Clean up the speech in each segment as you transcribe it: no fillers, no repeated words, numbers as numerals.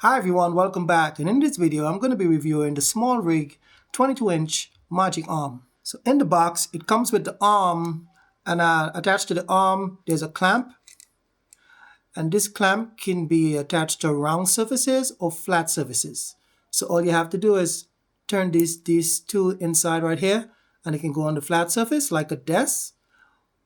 Hi everyone, welcome back, and in this video I'm going to be reviewing the SmallRig 22-inch magic arm. So in the box it comes with the arm, and attached to the arm there's a clamp, and this clamp can be attached to round surfaces or flat surfaces. So all you have to do is turn these two inside right here, and it can go on the flat surface like a desk,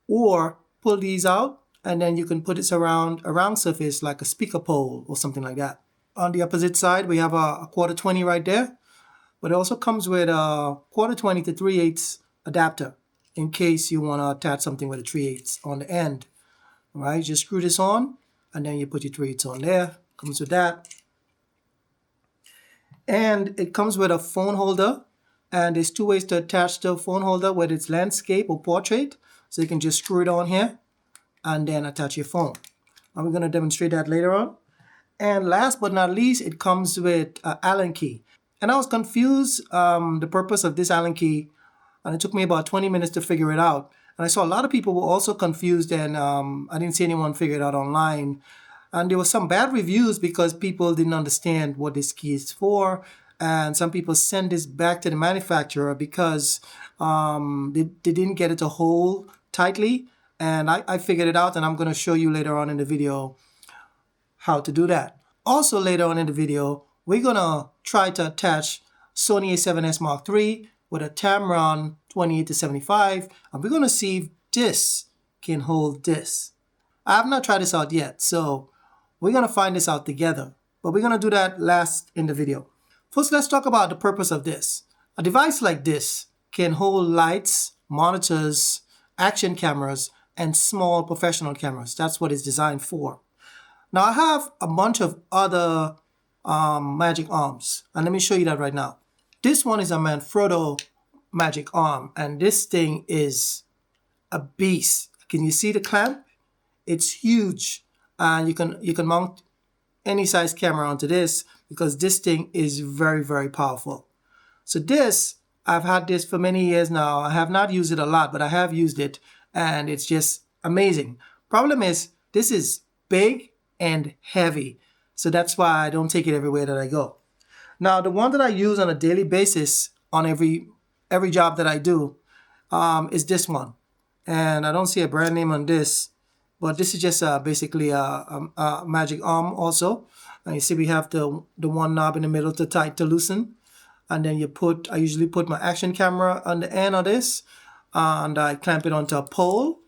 or pull these out and then you can put it around a round surface like a speaker pole or something like that. On the opposite side, we have a 1/4-20 right there, but it also comes with a 1/4-20 to 3/8 adapter in case you want to attach something with a 3/8 on the end. All right, just screw this on and then you put your 3/8 on there. Comes with that. And it comes with a phone holder, and there's two ways to attach the phone holder, whether it's landscape or portrait. So you can just screw it on here and then attach your phone. And we're going to demonstrate that later on. And last but not least, it comes with an Allen key. And I was confused the purpose of this Allen key, and it took me about 20 minutes to figure it out. And I saw a lot of people were also confused, and I didn't see anyone figure it out online. And there were some bad reviews because people didn't understand what this key is for. And some people send this back to the manufacturer because they didn't get it to hold tightly. And I figured it out, and I'm going to show you later on in the video how to do that. Also later on in the video, we're going to try to attach Sony A7S Mark III with a Tamron 28-75, and we're going to see if this can hold this. I have not tried this out yet, so we're going to find this out together, but we're going to do that last in the video. First, let's talk about the purpose of this. A device like this can hold lights, monitors, action cameras, and small professional cameras. That's what it's designed for. Now, I have a bunch of other magic arms, and let me show you that right now. This one is a Manfrotto magic arm, and this thing is a beast. Can you see the clamp? It's huge, and you can mount any size camera onto this because this thing is very, very powerful. So this, I've had this for many years now. I have not used it a lot, but I have used it, and it's just amazing. Problem is, this is big and heavy, so that's why I don't take it everywhere that I go. Now, the one that I use on a daily basis on every job that I do is this one, and I don't see a brand name on this, but this is just basically a magic arm also. And you see we have the one knob in the middle to tight to loosen, and then I usually put my action camera on the end of this, and I clamp it onto a pole,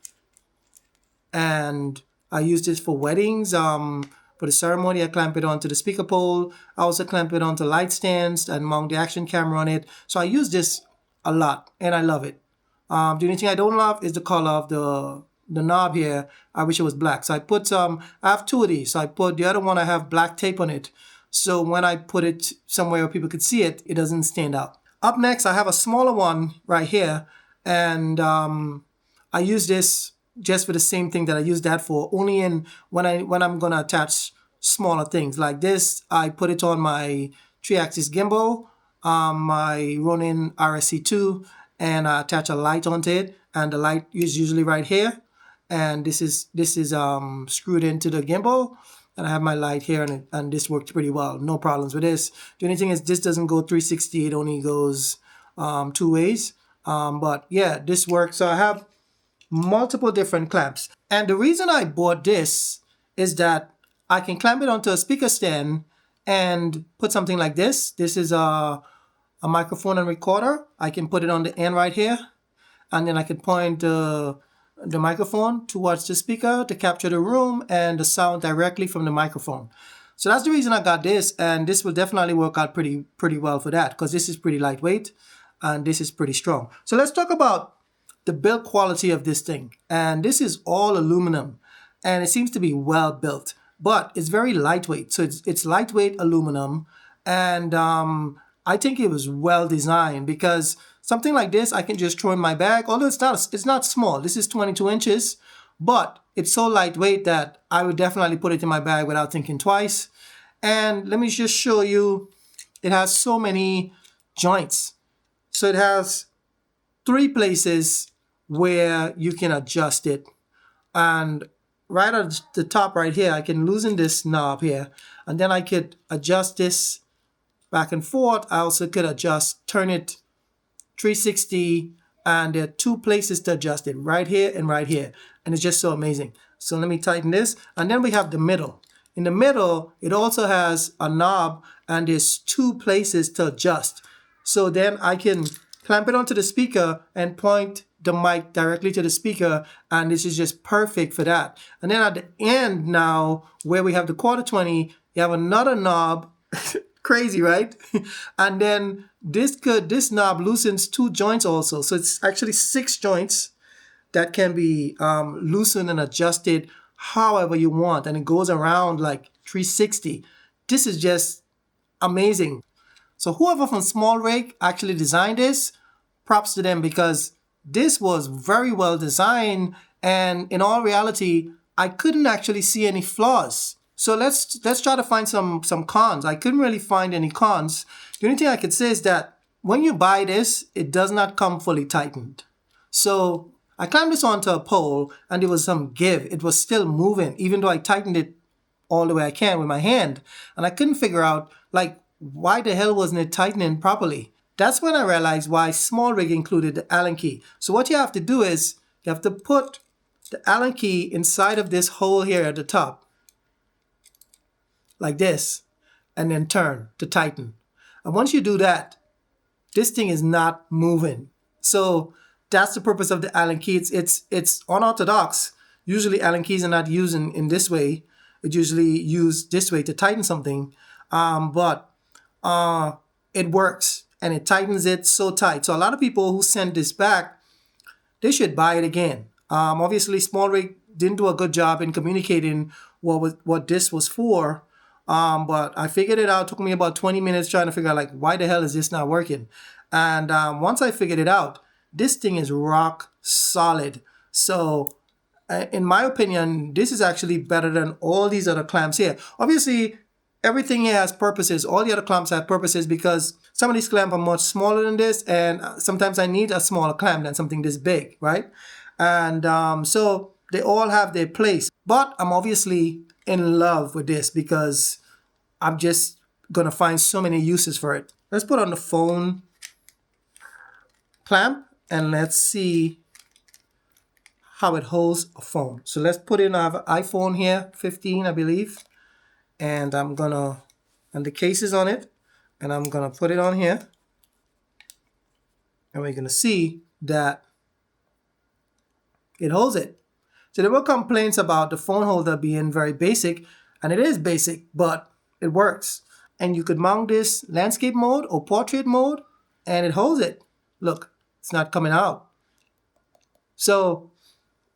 and I use this for weddings. For the ceremony, I clamp it onto the speaker pole. I also clamp it onto light stands and mount the action camera on it. So I use this a lot, and I love it. The only thing I don't love is the color of the knob here. I wish it was black. So I have two of these. So I put the other one, I have black tape on it. So when I put it somewhere where people could see it, it doesn't stand out. Up next, I have a smaller one right here, and I use this just for the same thing that I use that for, only when I'm gonna attach smaller things like this. I put it on my 3-axis gimbal, my Ronin RSC2, and I attach a light onto it, and the light is usually right here, and this is screwed into the gimbal, and I have my light here, and this worked pretty well. No problems with this. The only thing is this doesn't go 360, it only goes 2 ways, but yeah, this works. So I have multiple different clamps, and the reason I bought this is that I can clamp it onto a speaker stand and put something like this. This is a microphone and recorder. I can put it on the end right here, and then I can point the microphone towards the speaker to capture the room and the sound directly from the microphone. So that's the reason I got this, and this will definitely work out pretty well for that, because this is pretty lightweight and this is pretty strong. So let's talk about the build quality of this thing. And this is all aluminum, and it seems to be well built, but it's very lightweight. So it's lightweight aluminum, and I think it was well designed, because something like this I can just throw in my bag. Although it's not small. This is 22 inches, but it's so lightweight that I would definitely put it in my bag without thinking twice. And let me just show you, it has so many joints. So it has 3 places where you can adjust it, and right at the top right here, I can loosen this knob here, and then I could adjust this back and forth. I also could turn it 360, and there are two places to adjust it, right here and right here, and it's just so amazing. So let me tighten this, and then we have the middle. In the middle, it also has a knob, and there's two places to adjust. So then I can clamp it onto the speaker and point the mic directly to the speaker, and this is just perfect for that. And then at the end now, where we have the 1/4-20, you have another knob. Crazy, right? And then this knob loosens two joints also. So it's actually 6 joints that can be loosened and adjusted however you want. And it goes around like 360. This is just amazing. So whoever from SmallRig actually designed this, props to them, because this was very well designed, and in all reality, I couldn't actually see any flaws. So let's try to find some cons. I couldn't really find any cons. The only thing I could say is that when you buy this, it does not come fully tightened. So I climbed this onto a pole, and there was some give. It was still moving, even though I tightened it all the way I can with my hand. And I couldn't figure out, like, why the hell wasn't it tightening properly? That's when I realized why SmallRig included the Allen key. So what you have to do is you have to put the Allen key inside of this hole here at the top, like this, and then turn to tighten. And once you do that, this thing is not moving. So that's the purpose of the Allen key. It's unorthodox. Usually Allen keys are not used in this way. It's usually used this way to tighten something. But it works, and it tightens it so tight. So a lot of people who send this back, they should buy it again. Obviously, SmallRig didn't do a good job in communicating what this was for. But I figured it out. It took me about 20 minutes trying to figure out, like, why the hell is this not working? And once I figured it out, this thing is rock solid. So in my opinion, this is actually better than all these other clamps here. Obviously, everything here has purposes. All the other clamps have purposes because some of these clamps are much smaller than this, and sometimes I need a smaller clamp than something this big, right? And so they all have their place. But I'm obviously in love with this because I'm just gonna find so many uses for it. Let's put on the phone clamp, and let's see how it holds a phone. So let's put in our iPhone here, 15, I believe. And and the case is on it, and I'm gonna put it on here. And we're gonna see that it holds it. So there were complaints about the phone holder being very basic, and it is basic, but it works. And you could mount this landscape mode or portrait mode, and it holds it. Look, it's not coming out. So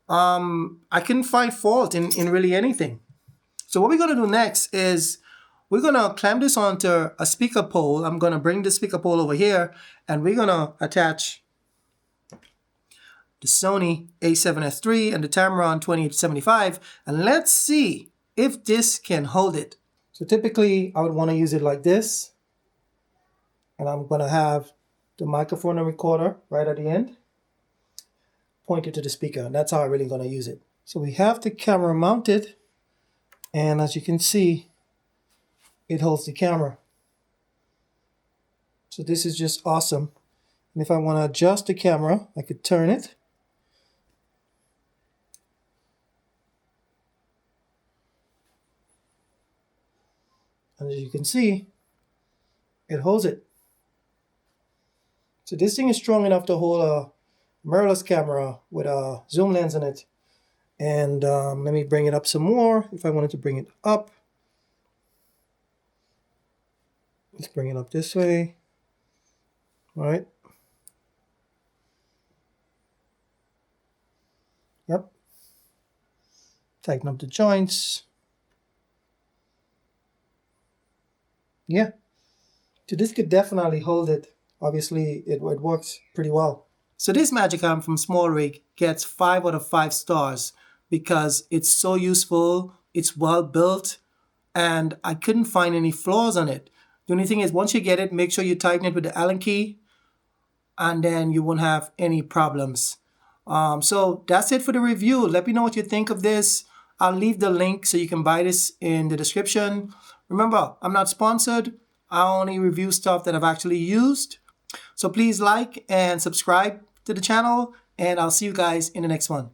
I couldn't find fault in really anything. So what we're gonna do next is we're gonna clamp this onto a speaker pole. I'm gonna bring the speaker pole over here, and we're gonna attach the Sony a7S III and the Tamron 2875, and let's see if this can hold it. So typically I would want to use it like this, and I'm gonna have the microphone and recorder right at the end pointed to the speaker, and that's how I'm really gonna use it. So we have the camera mounted, and as you can see, it holds the camera. So this is just awesome. And if I want to adjust the camera, I could turn it. And as you can see, it holds it. So this thing is strong enough to hold a mirrorless camera with a zoom lens in it. And let me bring it up some more if I wanted to bring it up. Let's bring it up this way. All right. Yep. Tighten up the joints. Yeah. So this could definitely hold it. Obviously, it works pretty well. So this magic arm from SmallRig gets 5 out of 5 stars because it's so useful, it's well built, and I couldn't find any flaws on it. The only thing is, once you get it, make sure you tighten it with the Allen key, and then you won't have any problems. So that's it for the review. Let me know what you think of this. I'll leave the link so you can buy this in the description. Remember, I'm not sponsored. I only review stuff that I've actually used. So please like and subscribe to the channel, and I'll see you guys in the next one.